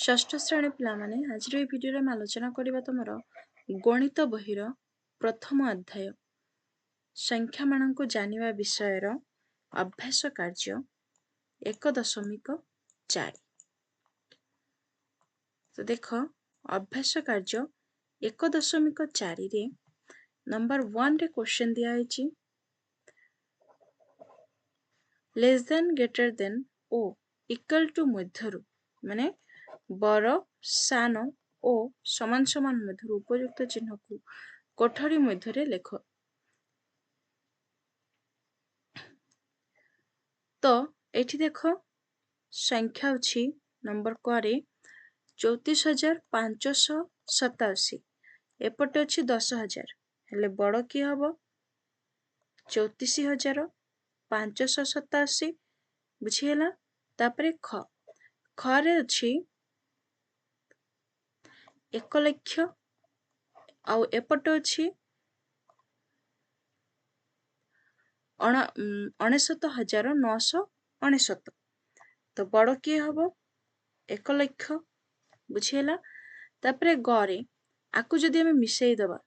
षष्ठ श्रेणी पिलामाने आज भिडियो में आलोचना करबा तुमर गणित बहिर प्रथम अध्याय संख्या मानक जानिबा विषयर अभ्यास कार्य 1.4। तो देख अभ्यास कार्य 1.4 रे नंबर 1 रे क्वेश्चन दिया है लेस देन ग्रेटर देन ओ इक्वल टू मध्यरु माने बर सान ओ समान समान मध्य उपयुक्त चिन्ह को कोठरी मध्य लेख। तो एठी देख संख्या अछि नंबर करे 34,587 एपटे अछि 10,000 हेले बड़ कि हबो 34,587 बुझिहेला। तापरे खरे अछि 1 लाख आउ एपटे अछि 69,999 तो बड़ किए हबो 1 लाख बुझिहेला। तापरे गरे आकु जदि हमें मिसेई दबा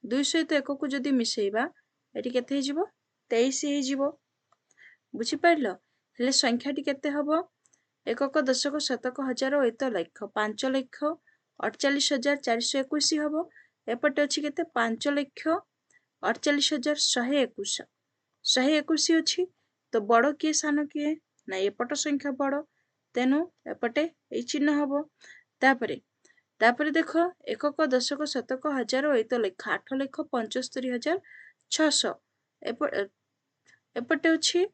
2 सहित 1 को जदि मिसेइबा एटी केते हे जिवो 23 हे जिवो बुझि पाइलो। हेले संख्याटी केते हबो 1 को 10 को 7 को 1000 8 लाख 5,48,421 हबो। एपटे अछि केते 5,48,121 121 अछि तो बड़ किए सान किए ना एपट संख्या बड़ तेनु एपटे ए चिन्ह हबो। तापरे देख 1 को 10 को 7 को 1000 8 लाख 8,75,600 एपटे अछि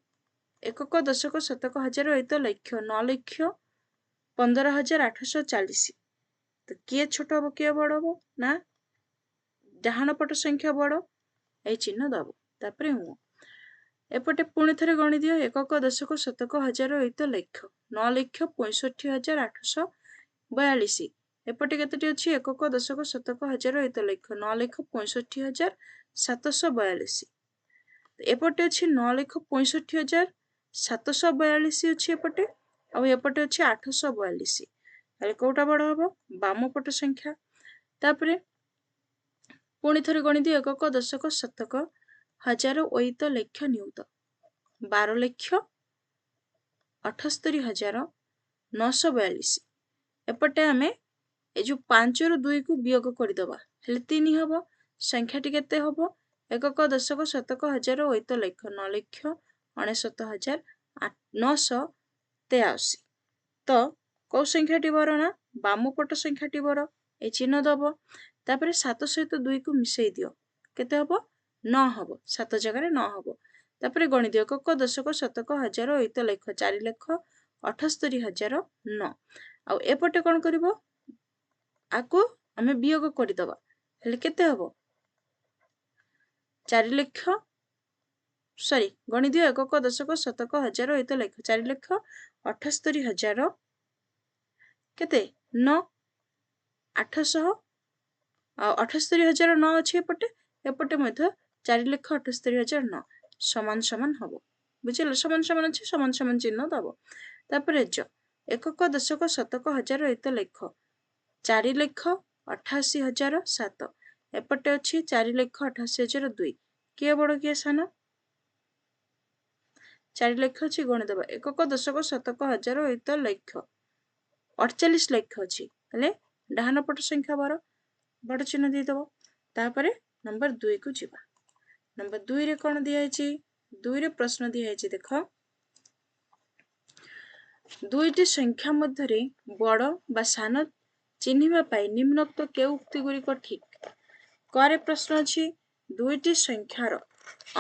1 को 10 को 7 को 1000 8 लाख 9,15,840 तो किए छोट हबो किए बड़ हबो ना डाहाण पट संख्या बड़ ए चिन्ह दबो। तापरे हूँ एपटे पुणी थरे गणी दियो 1 को 10 को 7 को 1000 8 लाख 9,65,842 एपटे केतेटी अछि 1 को 10 को 7 को 1000 8 लाख 9,65,742 एपटे अछि 9,65,742 अछि एपटे आ एपटे अछि 842 ताले कोटा बड़ हबो बाम पट संख्या। तापरे पुणी थरे गणी दियो 1 को 10 को 7 को 1000 8 लाख नियुत 12,78,942 एपटे हमें ए जो 5 रु 2 को वियोग कर दबा हेले 3 हबो संख्याटी केते हबो 1 को 10 को 7 को 1000 8 लाख 9,69,983 तो कौ संख्याटी बड़ ना बाम पट संख्याटी बड़ ए चिन्ह दबो। तापरे 7 सहित 2 को मिसेई दियो केते हबो 9 हबो 7 जगह 9 हबो। तापरे गणी दियो 1 को 10 को 7 को 1000 8 लाख 4,78,009 आ एपटे कोन करबो आकु हमें वियोग कर दबा हेले केते हबो 4 लाख सॉरी गणी दियो 1 को 10 को 7 को 1000 8 लाख 4,78,000 केते 9 800 78,009 अछि एपटे एपटे मध्य 4,78,009 समान समान हबो बुझिलो समान समान अछि समान समान चिन्ह दबो। तापरे 1 को 10 को 7 को 1000 8 लाख 4,88,007 एपटे अछि 4,88,002 किए बड़ किए सान 4 लाख अछि गणी दबा 1 को 10 को 7 को 1000 8 लाख 48 लाख अछि हेले डाहाण पट संख्या बड़ चिन्ह दे दबो। तापरे नंबर 2 को जिबा नंबर 2 रे कोन दिया है 2 रे प्रश्न दिया है देख दुईटी संख्या मध्य बड़ बा सान चिन्हिबा पाई निम्नोक्त के उक्ति गुड़िक ठीक करे प्रश्न अछि दुईटी संख्यार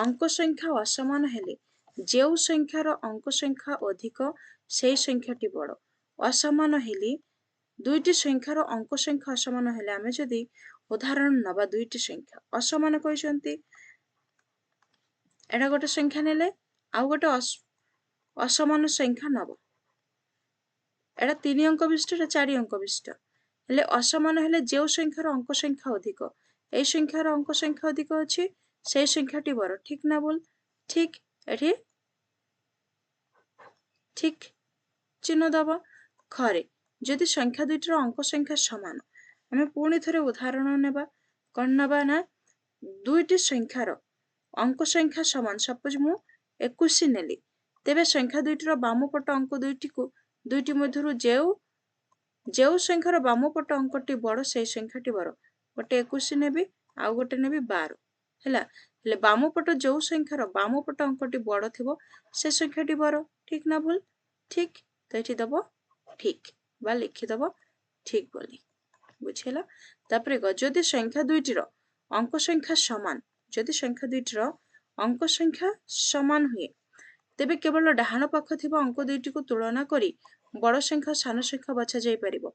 अंक संख्या असमान हेले जेउ संख्यार अंक संख्या अधिक सेई संख्याटी बड़ असमान हेले दुईटी संख्यार अंक संख्या असमान हेले आमे जदि उदाहरण नबा दुईटी संख्या असमान कहिसंती एटा गोटे संख्या नेले आउ गोटे असमान संख्या नबा एटा 3 अंक विशिष्ट एटा 4 अंक विशिष्ट हेले असमान हेले जेउ संख्यार अंक संख्या अधिक ए संख्यार अंक संख्या अधिक अछि सेई संख्याटी बड़ ठीक ना बोल ठीक एठी ठीक चिन्ह दबा खरे जदि संख्या दुईटर अंक संख्या समान आम पुणी थे उदाहरण नेबा कौन नबा ना दुईटी संख्यार अंक संख्या समान सपोज मु 21 नेली तेबे संख्या दुईटर बामपट अंक दुईटी मध्यरु जेउ संख्यार बामपट अंकटी बड़ से संख्याटी बड़ गोटे 21 नेबी आउ गोटे नेबी 12 हैला हेले बामपट जो संख्यार बामपट अंकटी बड़ थिबो से संख्याटी बड़ ठीक ना भूल ठीक तो ये दब ठीक बा लिखिदब ठीक बोली बुझेला तापरे जदि संख्या दुईटर अंक संख्या समान जदि संख्या दुईटर अंक संख्या समान हुए तेबे केवल डाहाण पाख थिबा अंक दुईटी को तुलना करी बड़ संख्या सान संख्या बछा जाई परिबो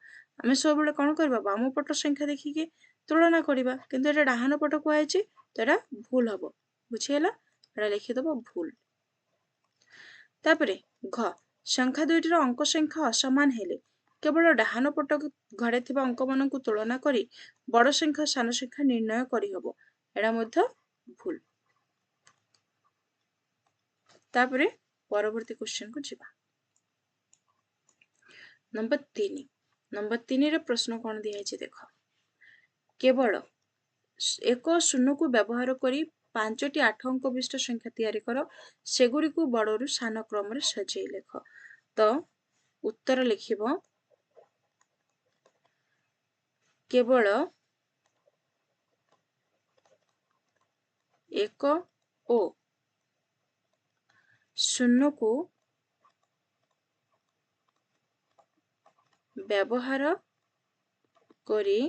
आमे सब बेले कोन करबा बामपट संख्या देखिके तुलना करिबा किंतु एटा डाहाण पट कुआइछि तो एटा भूल हबो बुझिएला एटा लिखिदब भूल तापरे घ संख्या दुईटर अंक संख्या असमान हेले केवल डाहाण पट घरे थिबा अंक मानकु तुलना करी बड़ संख्या सान संख्या निर्णय करी हबो एटा मध्ये भूल तापरे परवर्ती क्वेश्चन को जिबा नंबर 3 रे प्रश्न कोन दिया है देख केवल एक शून्य को व्यवहार करी 5टी 8 अंक विशिष्ट संख्या तैयारी कर सेगुड़ी को बड़रू सान क्रम रे सजाई लेख तो उत्तर लिखिबो केवल एक ओ शून्य को व्यवहार करी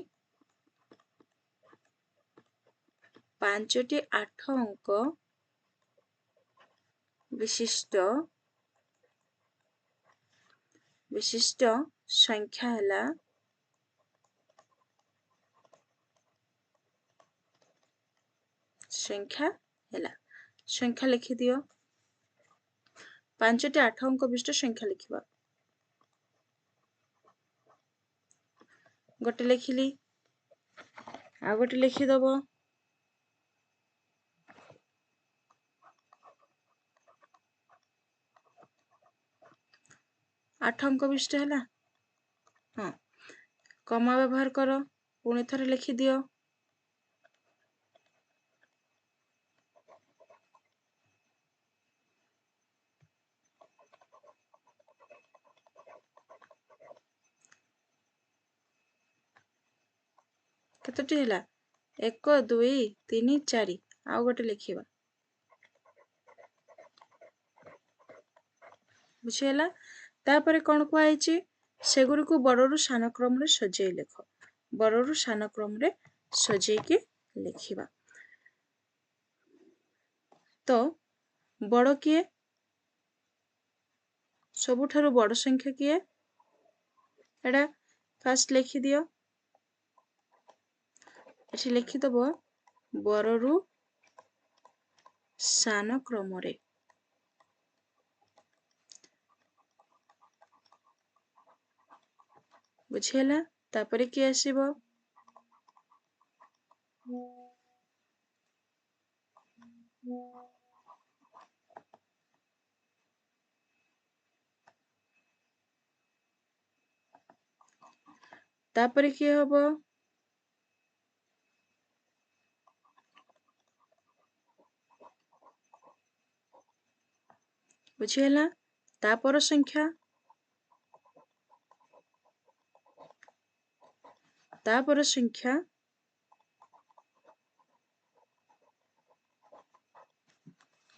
5टी 8 अंक विशिष्ट संख्या हला संख्या लिखि दियो 5टी 8 अंक विशिष्ट संख्या लिखिबा गोटे लिखिली आ गोटे लिखिदब 8 अंक विशिष्ट है हाँ कमा व्यवहार कर पुणी थरे लिखि दियो केतोटी हैला 1 2 3 4 आउ गोटे लिखिबा बुझिएला तापरे कोन को आइछि सेगुरी को बड़रू सान क्रम रे सजाई लेख बड़रू सान क्रम रे सजाई के लिखिबा तो बड़ किए सबुठारु बड़ संख्या किए एडा फास्ट लिखि दियो एठी लिखि दबो बड़रू सान क्रम रे बुझिएला तापरे कि आसीबो तापरे कि हबो बुझिएला तापर संख्या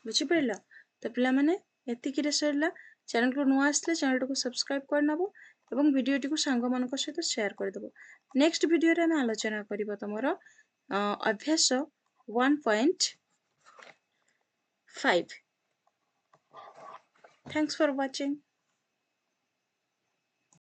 बुझी पड़ला तो पिला माने एतिकी रे सरला चैनल को नुआ आसले चैनल को सब्सक्राइब कर नबो एवं वीडियो टी को सांग मान को सहित शेयर कर देबो नेक्स्ट वीडियो रे हम आलोचना करबो तमरो अभ्यास 1.5 थैंक्स फॉर वाचिंग।